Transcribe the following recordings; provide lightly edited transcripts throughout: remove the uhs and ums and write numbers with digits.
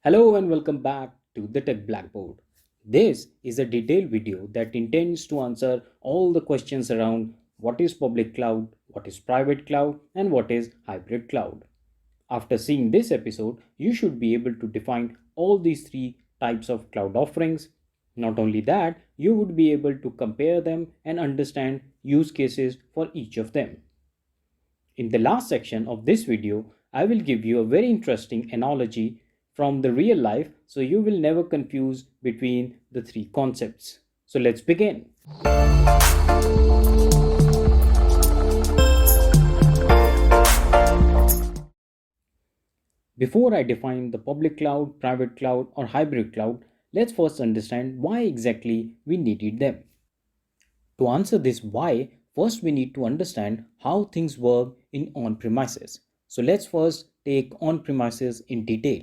Hello and welcome back to the Tech Blackboard. This is a detailed video that intends to answer all the questions around what is public cloud, what is private cloud, and what is hybrid cloud. After seeing this episode, you should be able to define all these three types of cloud offerings. Not only that, you would be able to compare them and understand use cases for each of them. In the last section of this video, I will give you a very interesting analogy from the real life so you will never confuse between the three concepts. So let's begin. Before I define the public cloud, private cloud, or hybrid cloud, let's first understand why exactly we needed them. To answer this why, first we need to understand how things work in on-premises. So let's first take on-premises in detail.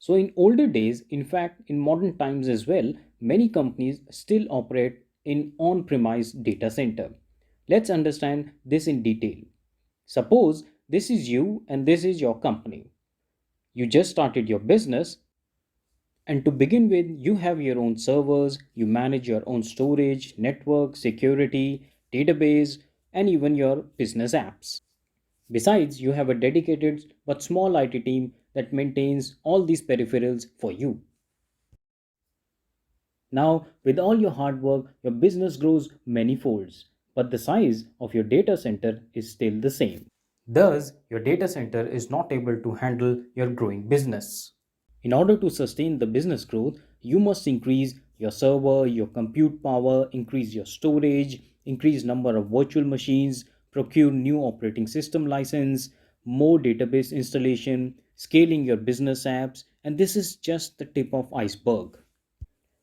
So in older days, in fact in modern times as well, many companies still operate in on-premise data center. Let's understand this in detail. Suppose this is you and this is your company. You just started your business, and to begin with, you have your own servers, you manage your own storage, network, security, database, and even your business apps. Besides, you have a dedicated but small IT team that maintains all these peripherals for you. Now, with all your hard work, your business grows many folds, but the size of your data center is still the same. Thus, your data center is not able to handle your growing business. In order to sustain the business growth, you must increase your server, your compute power, increase your storage, increase number of virtual machines, procure new operating system license, more database installation, scaling your business apps, and this is just the tip of iceberg.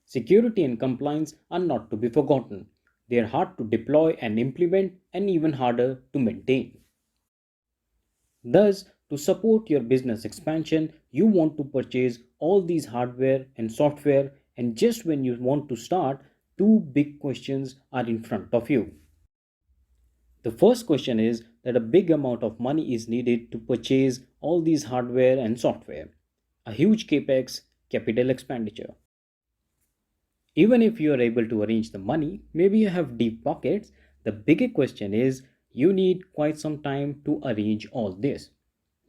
Security and compliance are not to be forgotten. They are hard to deploy and implement and even harder to maintain. Thus, to support your business expansion, you want to purchase all these hardware and software, and just when you want to start, two big questions are in front of you. The first question is that a big amount of money is needed to purchase all these hardware and software. A huge capex, capital expenditure. Even if you are able to arrange the money, maybe you have deep pockets, the bigger question is you need quite some time to arrange all this.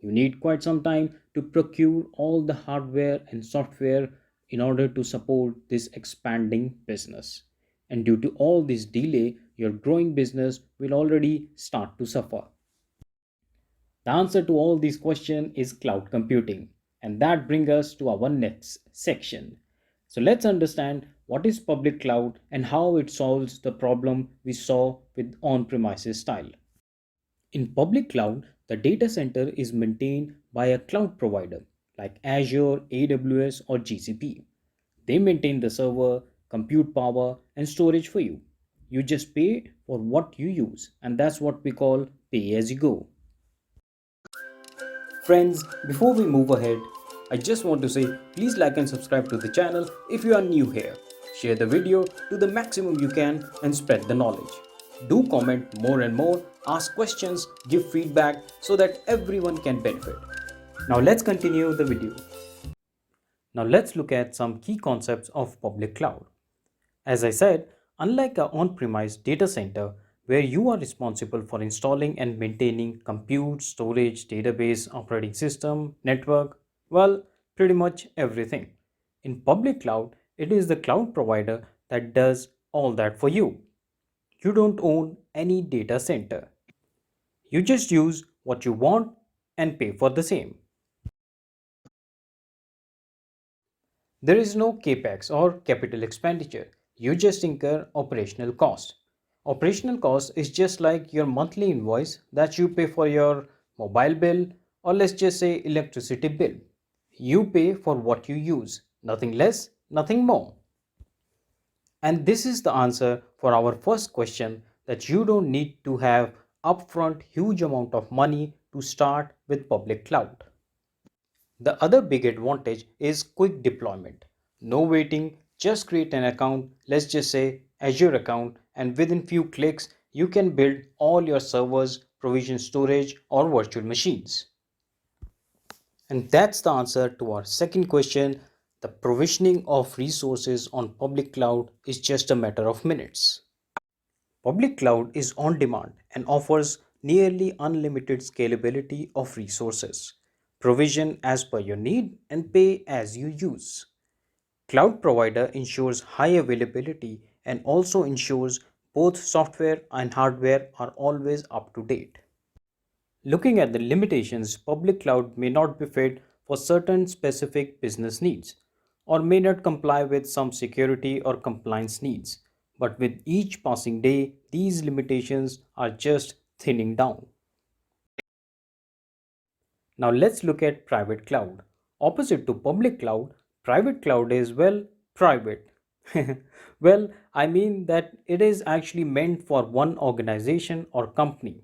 You need quite some time to procure all the hardware and software in order to support this expanding business. And due to all this delay, your growing business will already start to suffer. The answer to all these questions is cloud computing. And that brings us to our next section. So let's understand what is public cloud and how it solves the problem we saw with on-premises style. In public cloud, the data center is maintained by a cloud provider like Azure, AWS, or GCP. They maintain the server, compute power, and storage for you. You just pay for what you use, and that's what we call pay as you go. Friends, before we move ahead, I just want to say please like and subscribe to the channel if you are new here. Share the video to the maximum you can and spread the knowledge. Do comment more and more, ask questions, give feedback so that everyone can benefit. Now let's continue the video. Now let's look at some key concepts of public cloud. As I said, unlike an on-premise data center where you are responsible for installing and maintaining compute, storage, database, operating system, network, well, pretty much everything. In public cloud, it is the cloud provider that does all that for you. You don't own any data center. You just use what you want and pay for the same. There is no capex or capital expenditure. You just incur operational cost. Operational cost is just like your monthly invoice that you pay for your mobile bill or let's just say electricity bill. You pay for what you use, nothing less, nothing more. And this is the answer for our first question that you don't need to have upfront huge amount of money to start with public cloud. The other big advantage is quick deployment. No waiting, just create an account, let's just say Azure account, and within few clicks you can build all your servers, provision storage or virtual machines. And that's the answer to our second question. The provisioning of resources on public cloud is just a matter of minutes. Public cloud is on demand and offers nearly unlimited scalability of resources, provision as per your need, and pay as you use. Cloud provider ensures high availability and also ensures both software and hardware are always up to date. Looking at the limitations, public cloud may not be fit for certain specific business needs or may not comply with some security or compliance needs. But with each passing day, these limitations are just thinning down. Now let's look at private cloud. Opposite to public cloud, private cloud is well private. Well, I mean that it is actually meant for one organization or company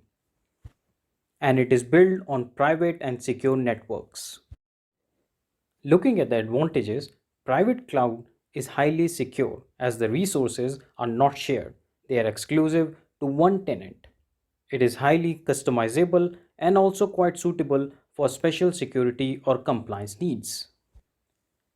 and it is built on private and secure networks. Looking at the advantages, private cloud is highly secure as the resources are not shared. They are exclusive to one tenant. It is highly customizable and also quite suitable for special security or compliance needs.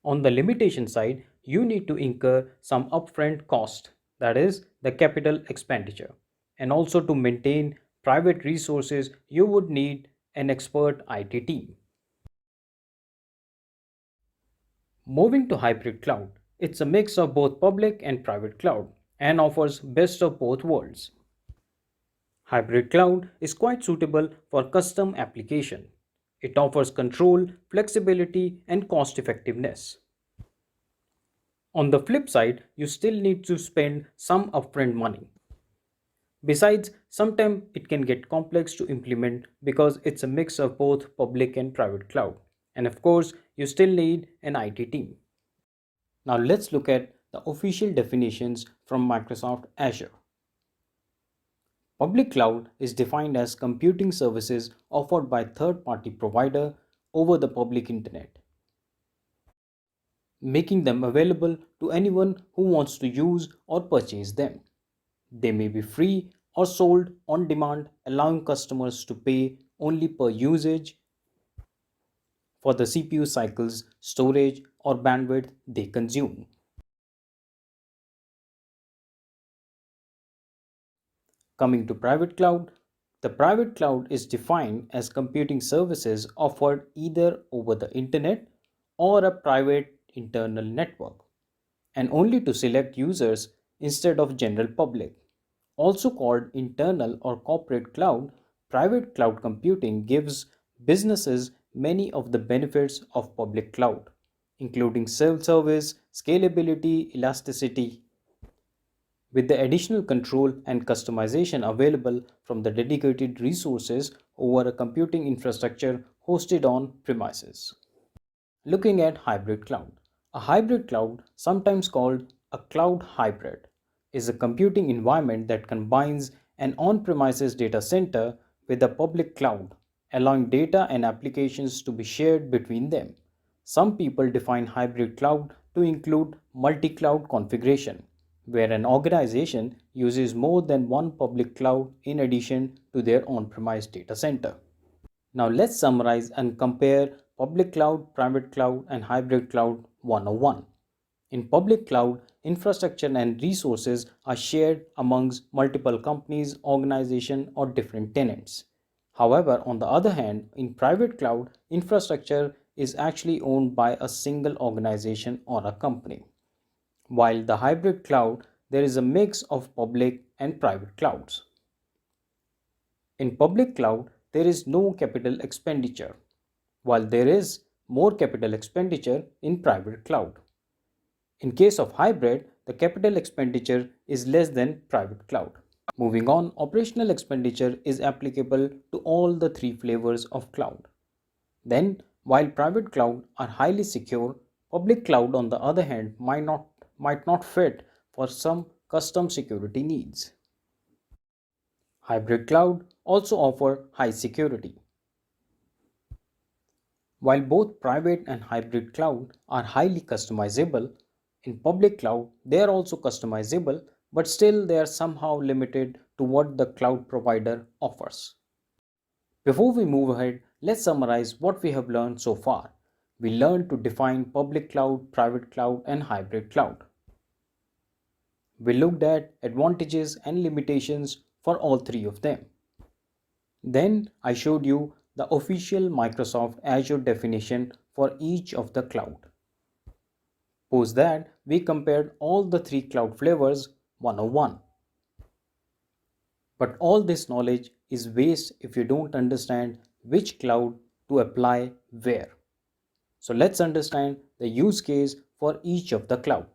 On the limitation side, you need to incur some upfront cost, that is, the capital expenditure. And also to maintain private resources, you would need an expert IT team. Moving to hybrid cloud, it's a mix of both public and private cloud and offers best of both worlds. Hybrid cloud is quite suitable for custom application. It offers control, flexibility, and cost effectiveness. On the flip side, you still need to spend some upfront money. Besides, sometimes it can get complex to implement because it's a mix of both public and private cloud. And of course, you still need an IT team. Now let's look at the official definitions from Microsoft Azure. Public cloud is defined as computing services offered by third-party provider over the public internet, making them available to anyone who wants to use or purchase them. They may be free or sold on demand, allowing customers to pay only per usage for the CPU cycles, storage, or bandwidth they consume. Coming to private cloud, the private cloud is defined as computing services offered either over the internet or a private internal network and only to select users instead of general public. Also called internal or corporate cloud, private cloud computing gives businesses many of the benefits of public cloud, including self-service, scalability, elasticity, with the additional control and customization available from the dedicated resources over a computing infrastructure hosted on premises. Looking at hybrid cloud. A hybrid cloud, sometimes called a cloud hybrid, is a computing environment that combines an on premises data center with a public cloud, allowing data and applications to be shared between them. Some people define hybrid cloud to include multi cloud configuration, where an organization uses more than one public cloud in addition to their on premise data center. Now let's summarize and compare public cloud, private cloud, and hybrid cloud 101. In public cloud, infrastructure and resources are shared amongst multiple companies, organizations, or different tenants. However, on the other hand, in private cloud, infrastructure is actually owned by a single organization or a company. While the hybrid cloud, there is a mix of public and private clouds. In public cloud, there is no capital expenditure, while there is more capital expenditure in private cloud. In case of hybrid, the capital expenditure is less than private cloud. Moving on, operational expenditure is applicable to all the three flavors of cloud. Then, while private cloud are highly secure, public cloud on the other hand might not fit for some custom security needs. Hybrid cloud also offer high security. While both private and hybrid cloud are highly customizable, in public cloud they are also customizable, but still they are somehow limited to what the cloud provider offers. Before we move ahead, let's summarize what we have learned so far. We learned to define public cloud, private cloud, and hybrid cloud. We looked at advantages and limitations for all three of them. Then I showed you the official Microsoft Azure definition for each of the cloud. Post that, we compared all the three cloud flavors 101. But all this knowledge is waste if you don't understand which cloud to apply where. So let's understand the use case for each of the cloud.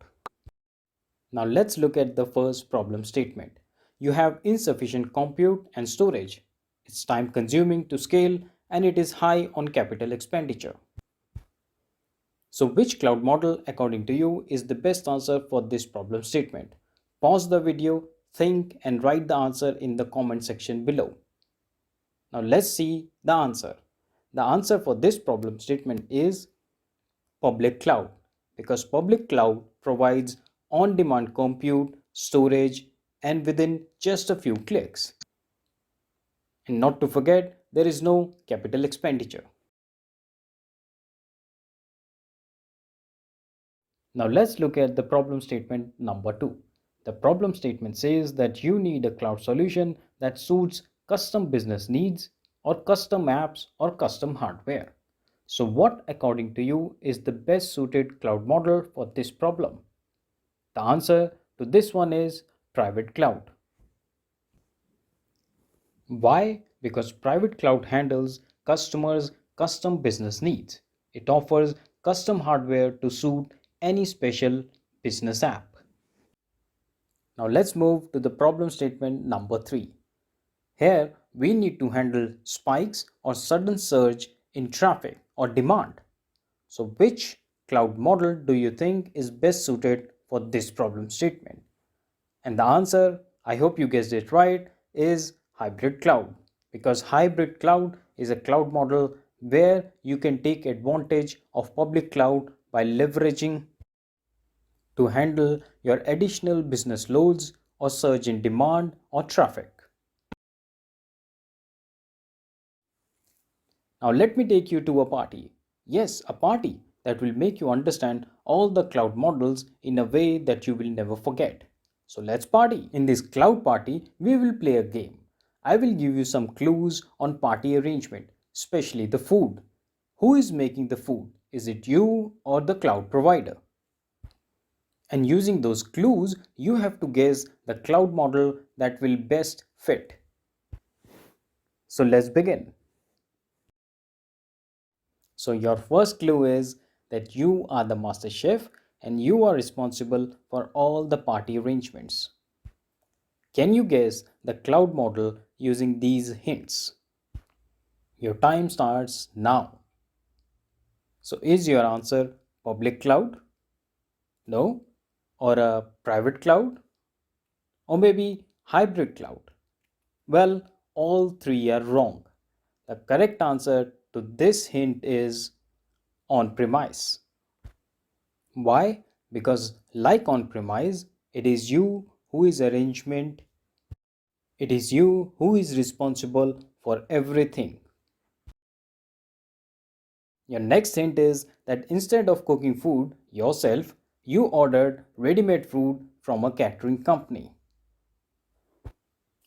Now let's look at the first problem statement. You have insufficient compute and storage. It's time consuming to scale and it is high on capital expenditure. So which cloud model according to you is the best answer for this problem statement? Pause the video, think and write the answer in the comment section below. Now let's see the answer. The answer for this problem statement is public cloud, because public cloud provides on-demand compute, storage and within just a few clicks. And not to forget, there is no capital expenditure. Now let's look at the problem statement number 2. The problem statement says that you need a cloud solution that suits custom business needs or custom apps or custom hardware. So what according to you is the best suited cloud model for this problem? The answer to this one is private cloud. Why? Because private cloud handles customers' custom business needs. It offers custom hardware to suit any special business app. Now let's move to the problem statement number 3. Here we need to handle spikes or sudden surge in traffic or demand. So which cloud model do you think is best suited for this problem statement? And the answer, I hope you guessed it right, is hybrid cloud. Because hybrid cloud is a cloud model where you can take advantage of public cloud by leveraging to handle your additional business loads or surge in demand or traffic. Now let me take you to a party. Yes, a party that will make you understand all the cloud models in a way that you will never forget. So let's party. In this cloud party, we will play a game. I will give you some clues on party arrangement, especially the food. Who is making the food? Is it you or the cloud provider? And using those clues, you have to guess the cloud model that will best fit. So let's begin. So your first clue is that you are the master chef and you are responsible for all the party arrangements. Can you guess the cloud model using these hints? Your time starts now. So is your answer public cloud? No? Or a private cloud? Or maybe hybrid cloud? Well, all three are wrong. The correct answer to this hint is on premise. Why? Because like on premise, it is you who is arrangement. It is you who is responsible for everything. Your next hint is that instead of cooking food yourself, you ordered ready-made food from a catering company.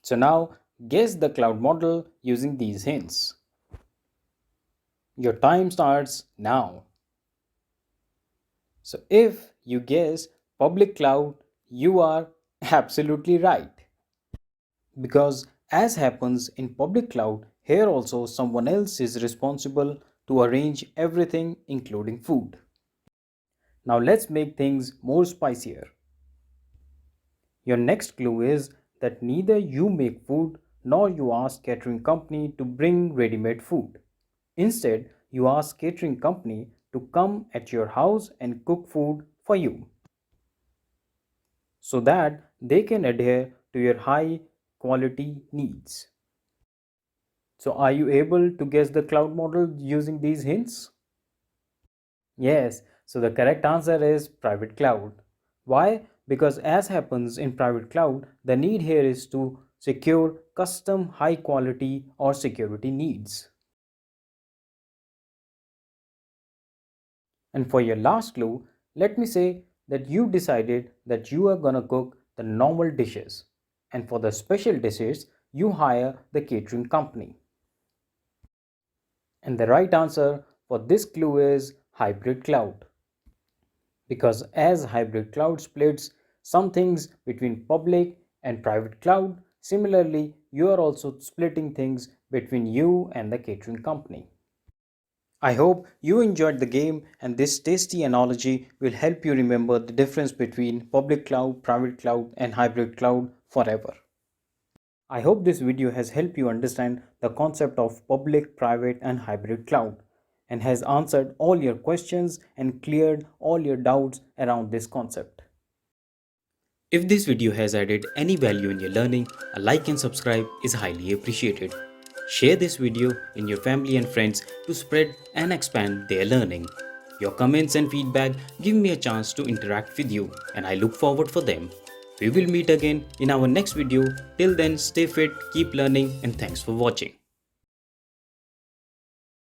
So now guess the cloud model using these hints. Your time starts now. So if you guess public cloud, you are absolutely right. Because as happens in public cloud, here also someone else is responsible to arrange everything including food. Now let's make things more spicier. Your next clue is that neither you make food nor you ask catering company to bring ready-made food. Instead, you ask catering company to come at your house and cook food for you so that they can adhere to your high quality needs. So are you able to guess the cloud model using these hints? Yes, so the correct answer is private cloud. Why? Because as happens in private cloud, the need here is to secure custom high quality or security needs. And for your last clue, let me say that you decided that you are gonna cook the normal dishes, and for the special dishes, you hire the catering company. And the right answer for this clue is hybrid cloud. Because as hybrid cloud splits some things between public and private cloud, similarly, you are also splitting things between you and the catering company. I hope you enjoyed the game and this tasty analogy will help you remember the difference between public cloud, private cloud, and hybrid cloud forever. I hope this video has helped you understand the concept of public, private, and hybrid cloud and has answered all your questions and cleared all your doubts around this concept. If this video has added any value in your learning, a like and subscribe is highly appreciated. Share this video in your family and friends to spread and expand their learning. Your comments and feedback give me a chance to interact with you and I look forward for them. We will meet again in our next video. Till then, stay fit, keep learning and thanks for watching.